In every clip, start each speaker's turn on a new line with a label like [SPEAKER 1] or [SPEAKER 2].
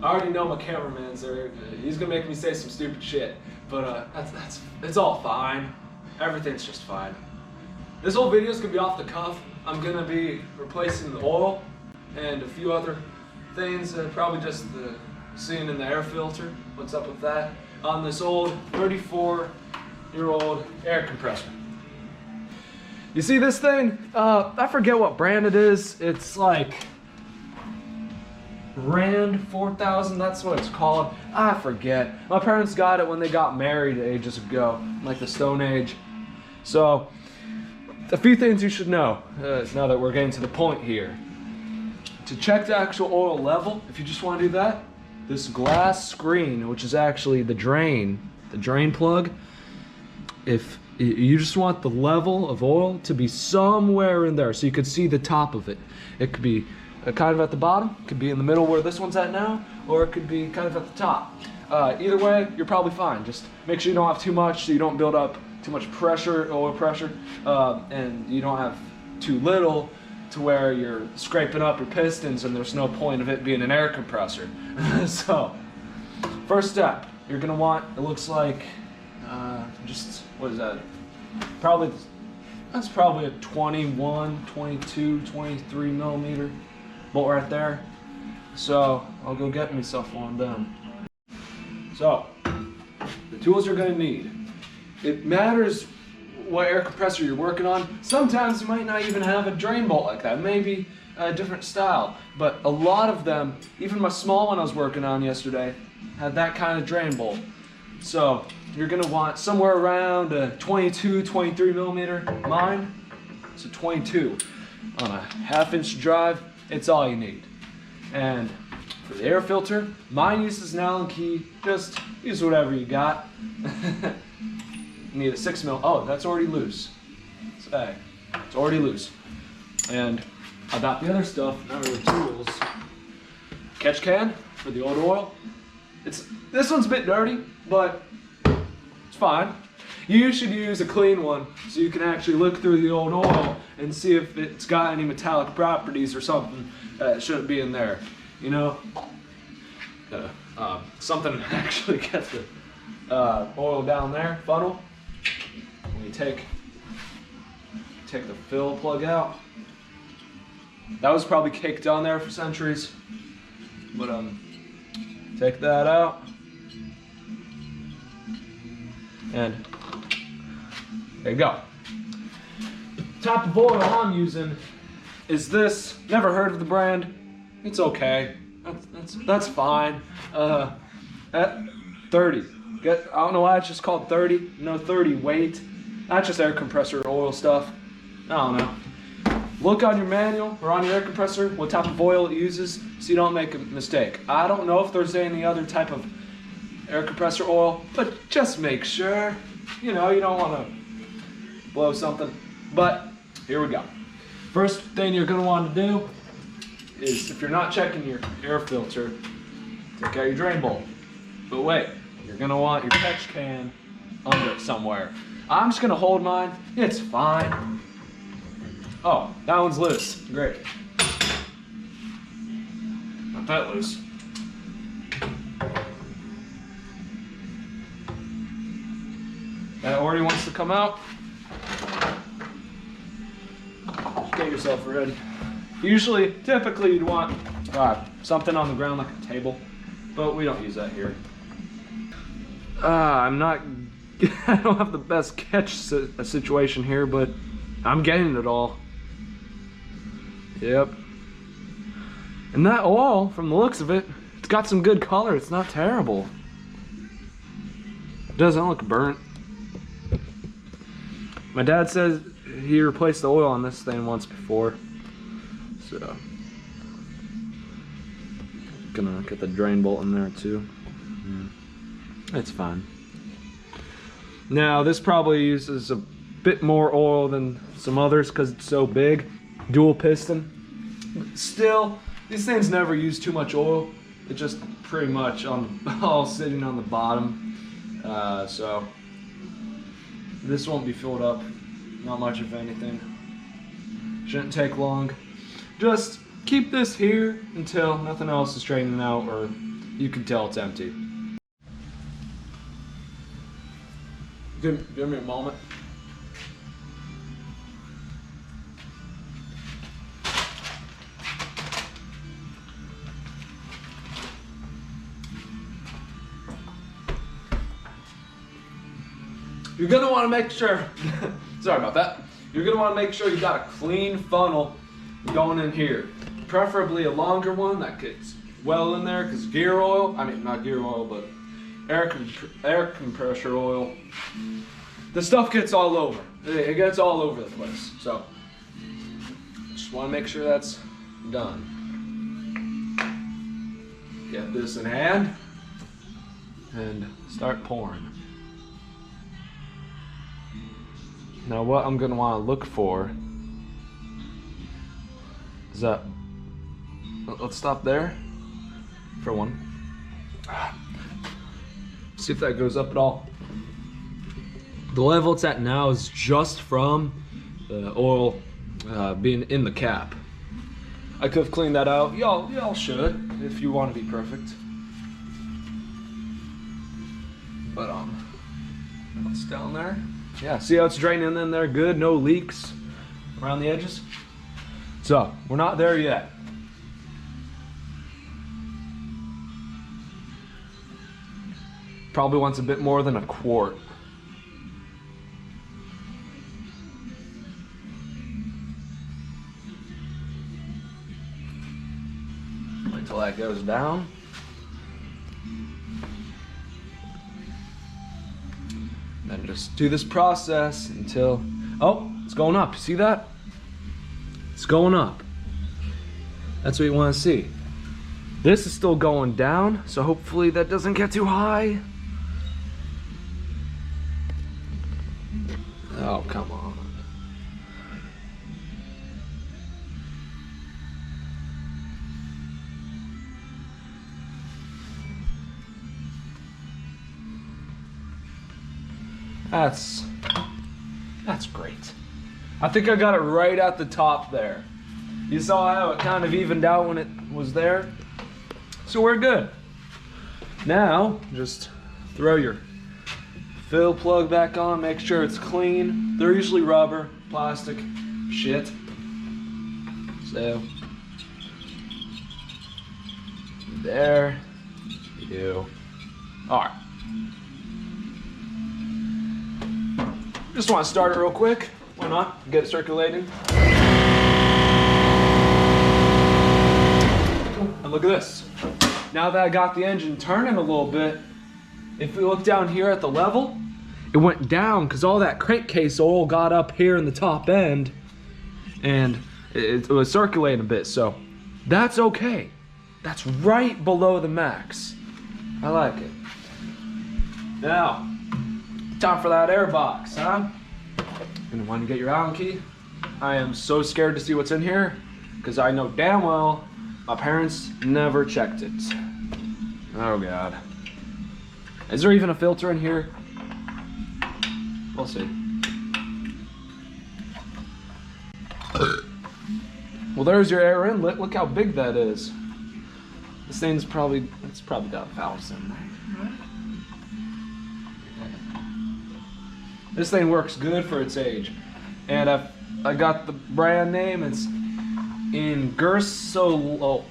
[SPEAKER 1] already know my cameraman's there. He's gonna make me say some stupid shit, but it's all fine. Everything's just fine. This whole video is gonna be off the cuff. I'm gonna be replacing the oil and a few other things, probably just seeing in the air filter. What's up with that? On this old 34-year-old air compressor. You see this thing? I forget what brand it is. It's like Rand 4000, that's what it's called. I forget. My parents got it when they got married ages ago, like the Stone Age. So, a few things you should know, now that we're getting to the point here. To check the actual oil level, if you just want to do that, this glass screen, which is actually the drain plug, if you just want the level of oil to be somewhere in there so you could see the top of it. It could be kind of at the bottom, it could be in the middle where this one's at now, or it could be kind of at the top. Either way, you're probably fine. Just make sure you don't have too much so you don't build up too much pressure, oil pressure, and you don't have too little to where you're scraping up your pistons and there's no point of it being an air compressor. So, first step, you're gonna want, it looks like, what is that? That's probably a 21, 22, 23 millimeter bolt right there. So, I'll go get myself one then. So, the tools you're gonna need. It matters what air compressor you're working on. Sometimes you might not even have a drain bolt like that, maybe a different style, but a lot of them, even my small one I was working on yesterday, had that kind of drain bolt. So you're gonna want somewhere around a 22, 23 millimeter. Mine, it's a 22. On a 1/2 inch drive, it's all you need. And for the air filter, mine uses an Allen key. Just use whatever you got. You need a 6 mil. Oh, that's already loose. It's already loose. And I got the other stuff, not really tools. Catch can for the old oil. This one's a bit dirty, but it's fine. You should use a clean one so you can actually look through the old oil and see if it's got any metallic properties or something that shouldn't be in there. You know, something to actually get the oil down there, funnel. When you take the fill plug out, that was probably caked on there for centuries, but take that out, and there you go. The type of oil I'm using is this. Never heard of the brand. It's okay. That's fine. At 30. I don't know why it's just called 30. No 30 weight. That's just air compressor oil stuff. I don't know. Look on your manual or on your air compressor what type of oil it uses so you don't make a mistake. I don't know if there's any other type of air compressor oil, but just make sure. You know, you don't want to blow something. But here we go. First thing you're going to want to do is, if you're not checking your air filter, take out your drain bolt. But wait, you're going to want your catch can under it somewhere. I'm just going to hold mine. It's fine. Oh, that one's loose. Great. Not that loose. That already wants to come out. Just get yourself ready. Typically you'd want something on the ground like a table, but we don't use that here. I don't have the best catch situation here, but I'm getting it all. Yep. And that oil, from the looks of it, it's got some good color. It's not terrible. It doesn't look burnt. My dad says he replaced the oil on this thing once before. So, gonna get the drain bolt in there too. It's fine. Now this probably uses a bit more oil than some others because it's so big. Dual piston. But still, these things never use too much oil. It's just pretty much all sitting on the bottom. So this won't be filled up. Not much of anything. Shouldn't take long. Just keep this here until nothing else is draining out or you can tell it's empty. Give me a moment. You're gonna want to make sure, sorry about that. You're gonna want to make sure you got a clean funnel going in here. Preferably a longer one that gets well in there, because gear oil, I mean not gear oil, but air compressor oil, the stuff gets all over. It gets all over the place. So just want to make sure that's done. Get this in hand and start pouring. Now what I'm going to want to look for is that, let's stop there for one. See if that goes up at all. The level it's at now is just from the oil being in the cap. I could have cleaned that out. Y'all should, if you want to be perfect. But what's down there? Yeah, see how it's draining in there good, no leaks around the edges? So, we're not there yet. Probably wants a bit more than a quart. Wait till that goes down. Then just do this process until, oh, it's going up. You see that? It's going up. That's what you want to see. This is still going down, so hopefully that doesn't get too high. Oh, come on. That's great. I think I got it right at the top there. You saw how it kind of evened out when it was there? So we're good. Now, just throw your fill plug back on, make sure it's clean. They're usually rubber, plastic, shit. So, there you go. All right. Just want to start it real quick. Why not? Get it circulating. And look at this. Now that I got the engine turning a little bit, if we look down here at the level, it went down because all that crankcase oil got up here in the top end and it was circulating a bit. So that's okay. That's right below the max. I like it. Now, time for that air box, huh? Gonna want to get your Allen key. I am so scared to see what's in here because I know damn well my parents never checked it. Oh God. Is there even a filter in here? We'll see. Well, there's your air inlet. Look how big that is. This thing's probably, it's probably got valves in there. This thing works good for its age. And I got the brand name, it's Ingersoll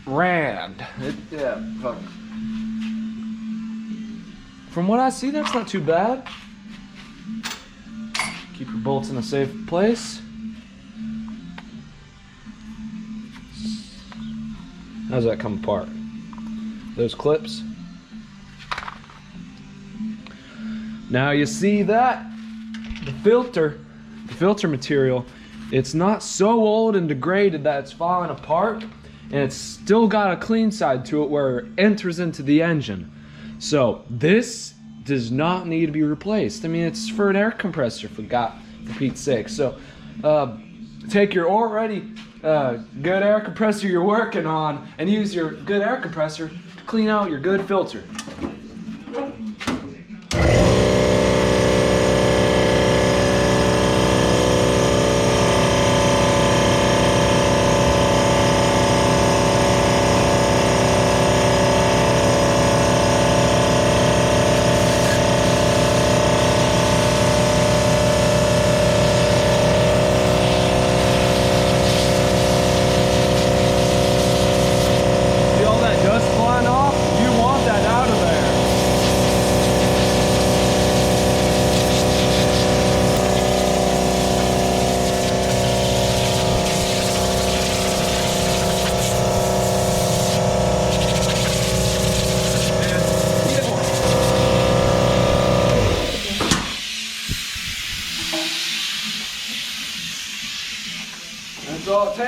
[SPEAKER 1] Rand. Yeah, fuck. From what I see, that's not too bad. Keep your bolts in a safe place. How does that come apart? Those clips. Now you see that the filter material, it's not so old and degraded that it's falling apart, and it's still got a clean side to it where it enters into the engine. So this does not need to be replaced. I mean, it's for an air compressor, for Pete's sake. So take your already good air compressor you're working on and use your good air compressor to clean out your good filter.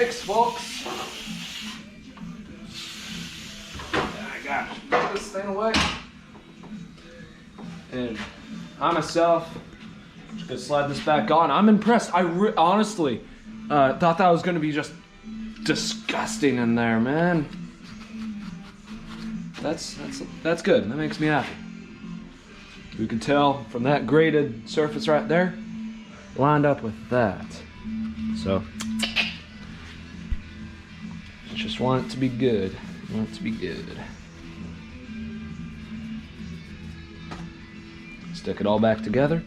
[SPEAKER 1] fix, folks. I got to put this thing away. And I myself, just gonna slide this back on. I'm impressed. I honestly thought that was gonna be just disgusting in there, man. That's good. That makes me happy. You can tell from that graded surface right there, lined up with that. So, just want it to be good. Want it to be good. Stick it all back together.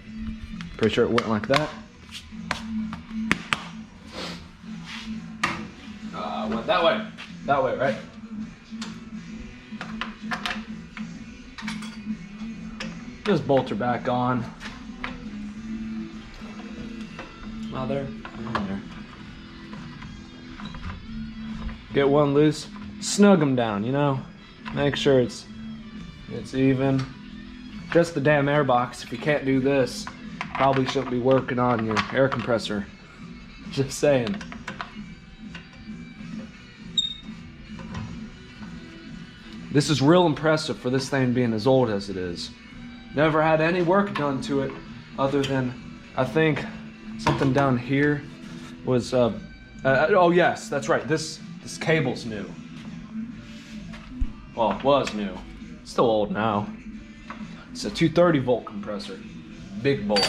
[SPEAKER 1] Pretty sure it went like that. Went that way. That way, right? Just bolt her back on. Oh, there. There. Get one loose. Snug them down, you know? Make sure it's even. Just the damn air box. If you can't do this, probably shouldn't be working on your air compressor. Just saying. This is real impressive for this thing being as old as it is. Never had any work done to it other than, I think, something down here was, oh yes, that's right, this cable's new. Well, it was new. It's still old now. It's a 230 volt compressor. Big boy.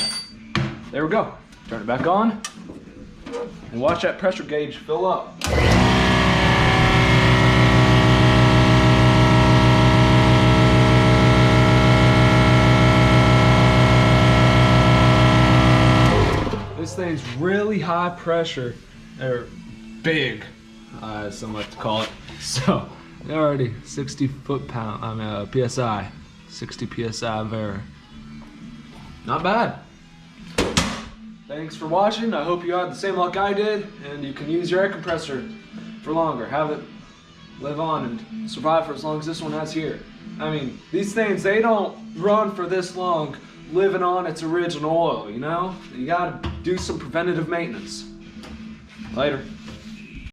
[SPEAKER 1] There we go. Turn it back on. And watch that pressure gauge fill up. This thing's really high pressure, or big, as some like to call it. So, already 60 foot-pound, PSI, 60 PSI Vera. Not bad. Thanks for watching. I hope you had the same luck I did, and you can use your air compressor for longer. Have it live on and survive for as long as this one has here. I mean, these things, they don't run for this long living on its original oil, you know? You gotta do some preventative maintenance. Later.